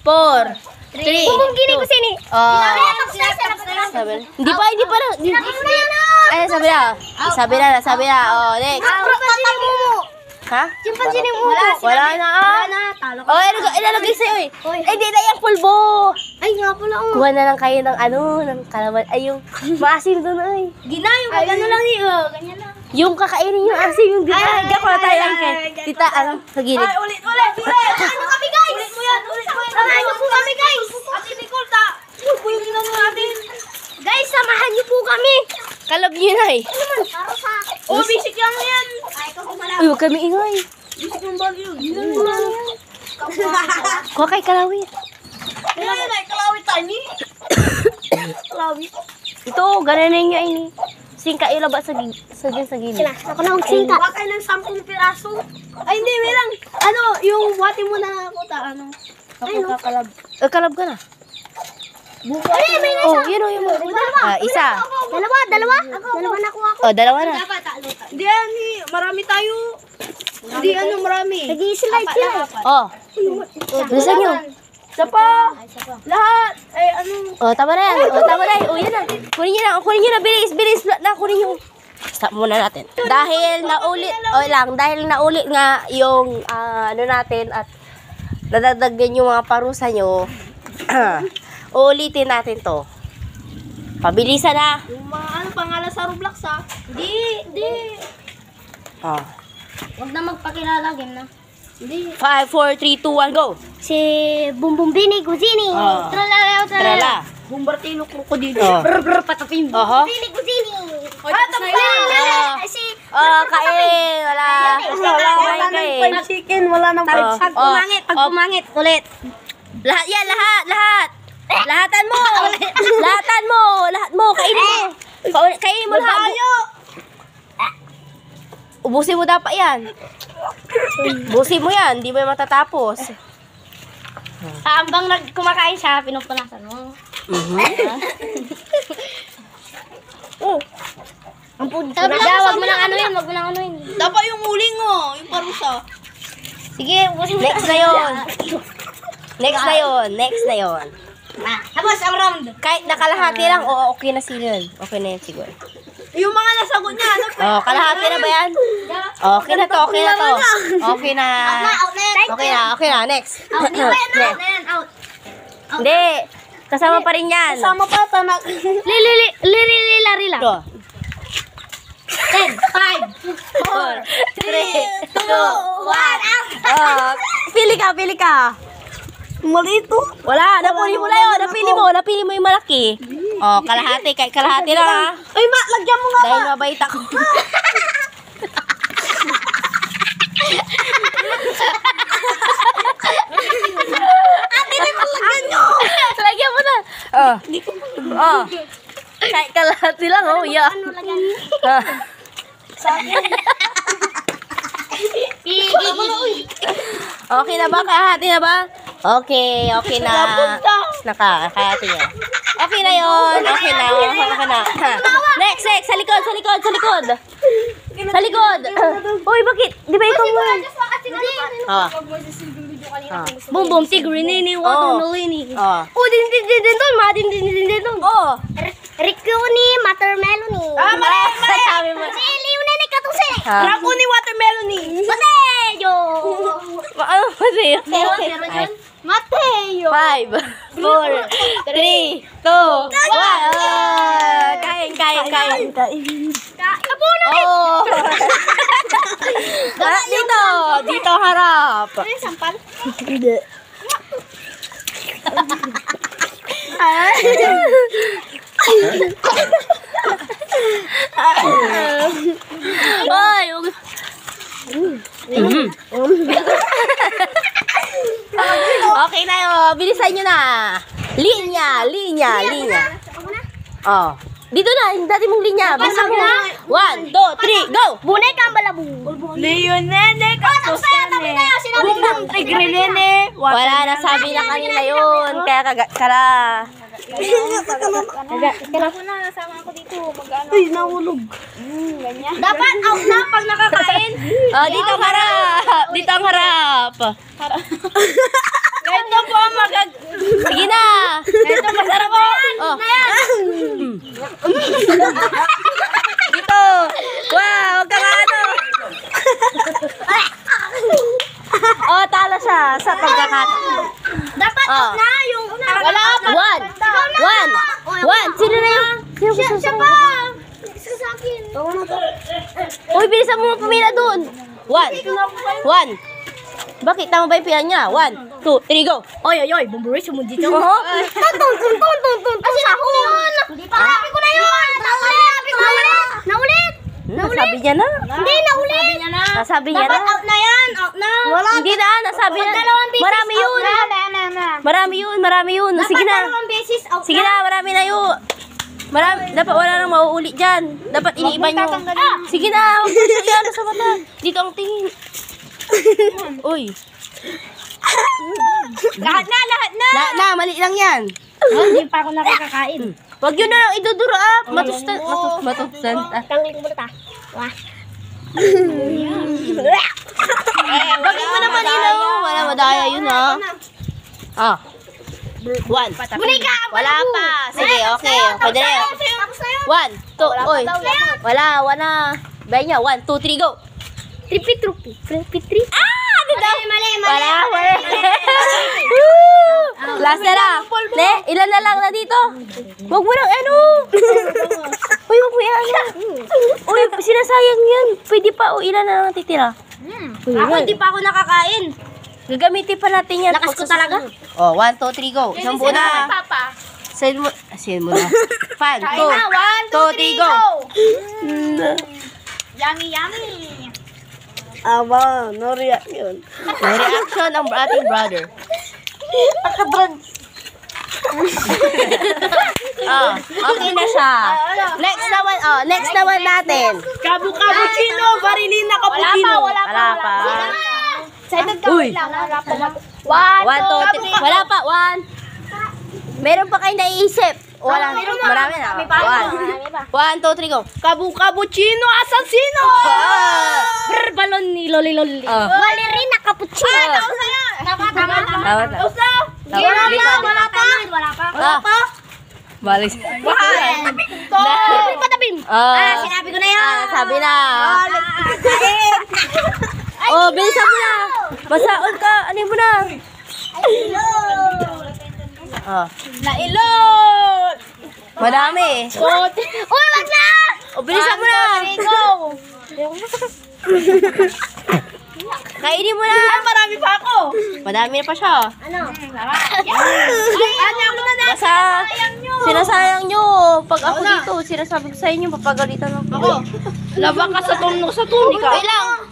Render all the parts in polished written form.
4, 3, Bumungkini ko sini. Hindi pa. Ay, sabi na. Oh, next. Ha? Chimpanzee mo. Wala na. Oh, ilalagay sa'yo eh. Di na yung pulbo. Ay, nga pala. Kuha na lang kayo ng ng kalaman. Ay, yung maasim doon ay. Gina, yung gano'n lang niyo. Ganyan lang. Yung kakainin yung asim, yung dinagag ko na tayo ang tita, sa gilid. Ay, ulit. Ano kami, guys? Ulit mo yan. Samahan niyo po kami, guys. Ate Nicole, yun po yung ginano natin. Guys, samahan niyo po kami. Kalab niyo na eh. Para sa akin. Oh, basic lang yan. Ay, ikaw kumala. Uy, huwag kami ingay. Basic lang ba yun? Kuha kay kalawit. Ayun ay, kalawit tani. Kalawit. Ito, ganun niya ini. Singka ilaba sa gilid. Ako na singka. Baka ng 10 piraso. Ay, hindi, may lang. Ano, yung wati mo na nakuta, ano. Ako kakalab. Kalab ka na. Ay, may nasa. Oh, yun o, yun. Isa. Dalawa na kuha ko. Oh, dalawa na. Hindi, marami tayo. Hindi, marami. Nag-i-slide sila. Oh. Bisa nyo. Isa pa. Lahat. Ay, ano. Oh, tama na yan. Oh, yan na. Kunin nyo na. Bilis. Kunin nyo. Stop muna natin. Dahil naulit nga yung natin at nadagdagan yung mga parusa nyo. Uulitin natin to. Pabilisan na. Yung mga pangalan sa Roblox, ha? Hindi. Oh. Huwag na magpakilala, game na. Hindi. 5, 4, 3, 2, 1, go. Si Bumbumbini Guzini. Trala. Bumbartino krokodilo. Oh. Brr, patapin. Bumbumbini Guzini. tapos na. Si... Kain. Wala. Kain. chicken, wala nang Pag kumangit, ulit. Lahat yan, lahat. Lahatan mo. Kainin mo lahat. Ubusin mo dapat yan. Ubusin mo yan, hindi mo yan matatapos. Hambang kumakain siya, pinupunasan mo. Ang punta. Wag mo nang anuin. Dapat yung uling mo, yung parusa. Sige, ubusin mo. Next na yun. Tapos ang round. Kahit nakalahati lang, okay na sila. Okay na yan siguro. Yung mga nasagot niya, ano? Kalahati na ba yan? Okay na to. Okay na. Okay na. Next. Out. Hindi. Kasama pa rin yan. Sama pa, tanak. Lari lang. Go. 10, 5, 4, 3, 2, 1, out. Pili ka. Mali ito. Wala, napili mo na yun. Napili mo yung malaki. Kalahati. Kahit kalahati lang ha. Ay, lagyan mo nga Dahil mabait ako. Lagyan mo na. Kahit kalahati lang, yeah. Okay na ba? Kahati na ba? Okay na. Nakakahati niya. Okay na yun. Okay na. Next. Sa likod. Uy, bakit? Di ba ikaw mo? Bum tigrinini watermeloni. Din doon. Ricuni watermeloni. Mali. Sabi mo. Si Leonene katuse. Rakuni watermeloni. Mateo. Ano ba sa'yo? Mateo. 5, 4, 3, 2, 1. Kain. Dito harap. Sampal. Ay, okay na yun. Bilisan nyo na. Linya. Dito na. Yung dati mong linya. Bilisan mo na. 1, 2, 3, go. Bunay ka ang balabu. Leonene, Katosene. Bum tigrinene. Wala, nasabi na kanina yun. Kaya kara. Ako na, nasama ako dito. Mag-ano. Ay, nahulog. Dapat out na pag nakakain. Dito ang harap. Ito po ang magag... Sige na. Ito, masarap po. Oh. Dito. Wow, huwag ka ano. Oh, talo siya sa pagkakat. Dapat Oh. na yung... Wala pa. One. Sino na yun? Siya pa. Isa sa akin. Uy, bilisan mo pumila dun. One. Bakit? Tama ba yung pila niya? 1, 2, 3, go. Oy, bumburis mo dito. Oo. Kasi ako. Hindi pa. Sabi ko na yun. Naulit. Nasabi niya na. Hindi, naulit. Nasabi niya Dapat na. out na yan. Out na. Hindi na, nasabi na. Dalawang beses Marami out yun. na. Marami yun. Sige Dapat na. dalawang beses out Sige na, marami na yun. Dapat wala nang mauulit dyan. Dapat iniiba nyo. Sige na, huwag mo siya yan sa mata. Dito ang tingin. Uy. Lahat na. Lahat na, mali lang yan. Hindi pa ako nakakakain. Huwag yun na lang iduduro ah. Matustan. Tangling mo na ta. Wah. Bakit mo naman ilaw? Wala madaya yun ha. Ah. 1. Wala pa. Sige, okay. Pwede na yun. Tapos na yun. 1, 2, oy. Wala. Bay niya, 1, 2, 3, go. Tripi. Ah! Dito. Mali. Wala. Last na lang. Ne, ilan na lang na dito? Huwag mo lang ano. Uy, huwag mo yan. Uy, sinasayang yan. Pwede pa. O, ilan na lang titira? Ako hindi pa ako nakakain. Gagamitin pa natin yan. Lakas ko talaga. Oh, 1, 2, 3, go. Isang buo na. Papa. Send mo na. 5, 2, 3, go. Yummy. Aba, no reaction. May reaction ang ating brother. Oh, okay na siya. Next naman natin. Cappuccino, Varilina cappuccino. Wala pa. Excited ka Uy. lang. Wala pa. 1, 2, 3. Wala pa. 1. Meron pa kayo naiisip. Wala. Marami na. 1, 2, 3, go. Cappuccino, assassino. Balon ni Loli. Ballerina cappuccino. Tama. Tama. Wala pa. Balik. Patabim. Sinabi ko na yun. Sabi na. Oh, bilisan mo na. Basaon ka. Ano mo na? Oh. Nailot. Madami. Uy, wag na! Oh, bilisan mo na. Kainin mo na. Marami pa ako. Madami na pa siya. Ano? Basta, sinasayang nyo. Pag ako dito, sinasabi ko sa inyo, papagalitan ako. Laba ka sa turno sa tunika. Wait lang.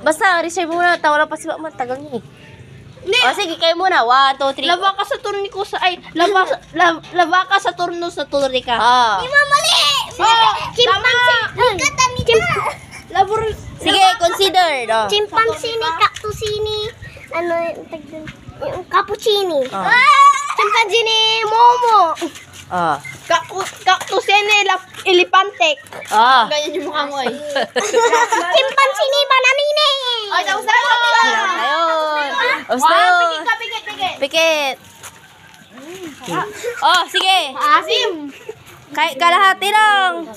Basta, reserve mo na. Tawala pa si Mama. Tagal niya eh. O, sige, kayo muna. 1, 2, 3. Laba ka sa turniko sa laba ka sa turno sa turnika. Mali! Chimpanzee. Labor Sige, consider. Oh. Chimpanzee ni Cactusini. Ano yung tag dun? Yung cappuccini. Chimpanzee ni Momo. Oh. Cactusene elepantek. Oh. Ganyan yung mukha mo eh. Chimpanzee ni Bananine. Ay, tapos na Ayun. Basta yun. Pikit. Oh, sige. Asim. Kahit kalahati lang.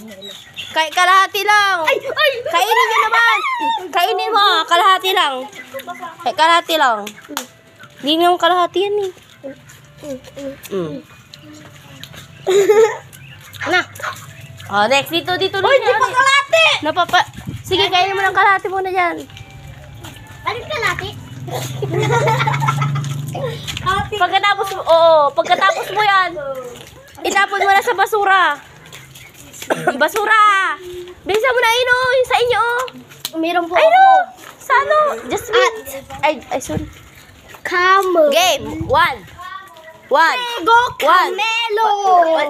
Kainin nyo naman. Kainin mo. Kalahati lang. Kahit kalahati lang. Hindi naman kalahati yan eh. Na. Oh, next. Dito. Uy, di pa kalate! Sige, kainin mo ng kalahati muna dyan. Alin ka lati? Pagkatapos mo yan, itapon mo na sa basura. Basura! Bilisan mo na yun, oh, yung sa inyo, oh. Meron po Ay, no! Sa ano? Just wait. Ay, sorry. Camel. Game. 1. 1. Frigo Camelo.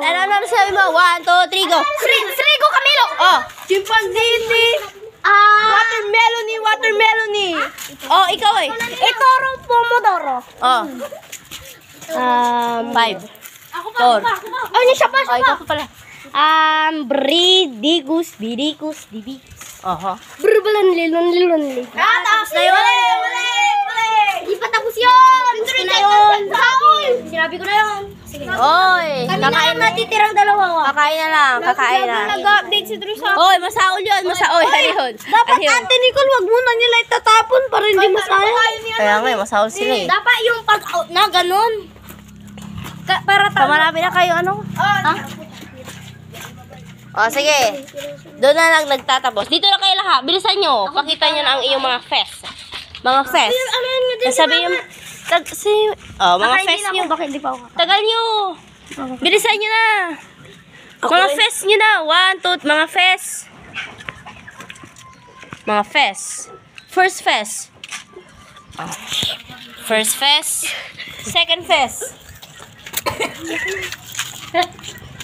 Ano sabi mo? 1, 2, 3, go. Frigo Camelo. Oh. Chimpanzini. Watermelony. Oh, ikaw eh. Itoro Pomodoro. Oh. 5. 4. Ay, ni siya pa. Oh, ikaw pa pala. Bridigus. Oho. Lilon. Tapos na yun. Di pa tapos yun. Gusto na yun. Sinabi ko na yun. Sige. Oy, Kami na lang natitirang dalawa. Kakain na lang, kakain na. Nag-update si Trisha. Oy, masaol yun, masaol. Ayun. Dapat Ate Nicole, wag muna nila itatapon para hindi masayang. Kaya nga, masaol sila eh. Dapat yung pag-out na, ganun. Para Pamarami na kayo, ano? O, sige. Doon na lang nagtatapos. Dito na kayo lahat. Bilisan nyo. Pakita nyo na ang iyong mga fest. Mga fest. Ano yun nga din Sabi yung... mga fest nyo. Bakit hindi pa ako? Tagal nyo. Bilisan nyo na. Mga fest nyo na. 1, 2, mga fest. Mga fest. First fest. First fest. Second fest.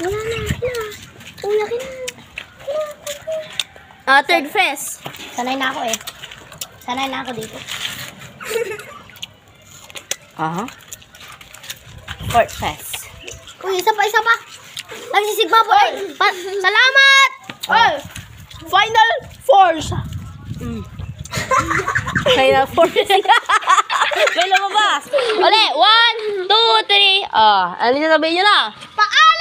Wala na. Uyakin na. Third fest. Sanay na ako eh. Sanay na ako dito. Fourth fest. Uy, isa pa. Nagsisigma po. Salamat! Final force. Kaya fourth. May lumabas. Uli, 1, 2, 3. Ano yung sabihin nyo na? Paalam!